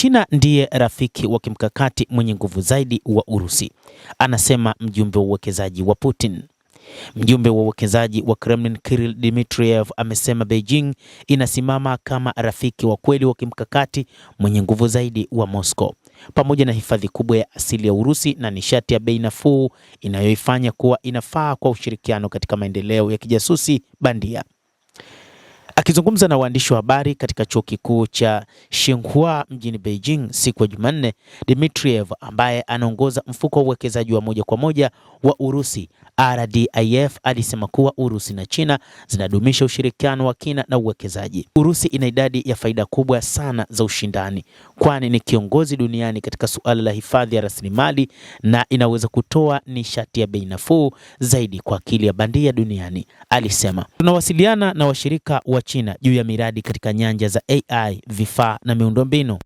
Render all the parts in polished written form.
Uchina ndiye rafiki wa kimkakati mwenye nguvu zaidi wa Urusi, anasema mjumbe wa uwekezaji wa Putin. Mjumbe wa uwekezaji wa Kremlin Kirill Dmitriev amesema Beijing inasimama kama rafiki wa kweli wa kimkakati mwenye nguvu zaidi wa Moscow, pamoja na hifadhi kubwa ya asili ya Urusi na nishati ya bei nafuu inayoifanya kuwa inafaa kwa ushirikiano katika maendeleo ya kijasusi bandia. Akizungumza na waandishi wa habari katika chuo kikuu cha Tsinghua mjini Beijing siku ya Jumanne, Dmitriev ambaye anaongoza mfuko wa uwekezaji wa moja kwa moja wa Urusi RDIF alisema kuwa Urusi na China zinadumisha ushirikiano wa kina na uwekezaji. Urusi ina idadi ya faida kubwa sana za ushindani, kwani ni kiongozi duniani katika suala la hifadhi ya rasilimali na inaweza kutoa nishati ya bei nafuu zaidi kwa akili ya bandia duniani, alisema. Tunawasiliana na washirika wa China juu ya miradi katika nyanja za AI, vifaa na miundombinu.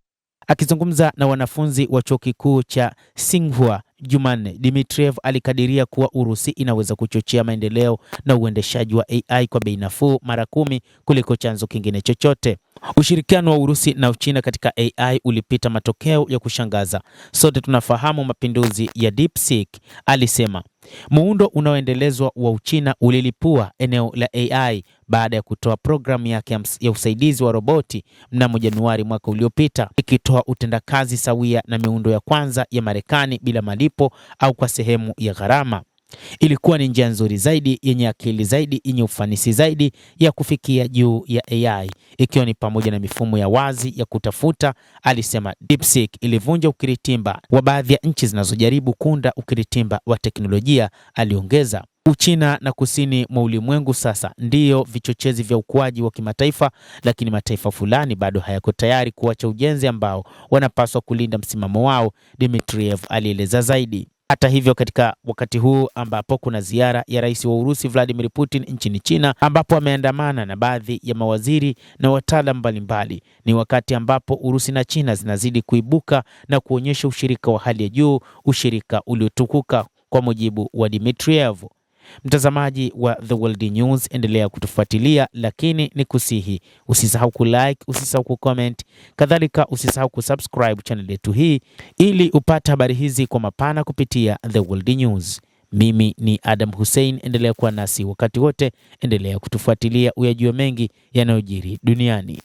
Akizungumza na wanafunzi wa chuo kikuu cha Tsinghua Jumanne, Dmitriev alikadiria kuwa Urusi inaweza kuchochea maendeleo na uendeshaji wa AI kwa bei nafuu mara 10 kuliko chanzo kingine chochote. Ushirikiano wa Urusi na Uchina katika AI ulipita matokeo ya kushangaza. Sote tunafahamu mapinduzi ya DeepSeek, alisema. Muundo unaoendelezwa wa Uchina ulilipua eneo la AI baada ya kutoa programu yake ya usaidizi wa roboti mnamo Januari mwaka uliopita, ikitoa utendakazi sawia na miundo ya kwanza ya Marekani bila malipo au kwa sehemu ya gharama. Ilikuwa ni njia nzuri zaidi, yenye akili zaidi, yenye ufanisi zaidi ya kufikia juu ya AI, ikiwa ni pamoja na mifumo ya wazi ya kutafuta, alisema. DeepSeek ilivunja ukiritimba wa baadhi ya nchi zinazojaribu kuunda ukiritimba wa teknolojia, aliongeza. Uchina na kusini mwa ulimwengu sasa ndiyo vichochezi vya ukuaji wa kimataifa, lakini mataifa fulani bado hayako tayari kuacha ujenzi ambao wanapaswa kulinda msimamo wao, Dmitriev alieleza zaidi. Hata hivyo, katika wakati huu ambapo kuna ziara ya rais wa Urusi Vladimir Putin nchini China, ambapo ameandamana na baadhi ya mawaziri na wataalamu mbalimbali, ni wakati ambapo Urusi na China zinazidi kuibuka na kuonyesha ushirika wa hali ya juu, ushirika uliotukuka, kwa mujibu wa Dmitriev. Mtazamaji wa The World News, endelea kutufuatilia, lakini ni kusihi usisahau kulike, usisahau kucomment, kadhalika usisahau kusubscribe channel yetu hii ili upate habari hizi kwa mapana kupitia The World News. Mimi ni Adam Hussein, endelea kuwa nasi wakati wote, endelea kutufuatilia uyajue mengi yanayojiri duniani.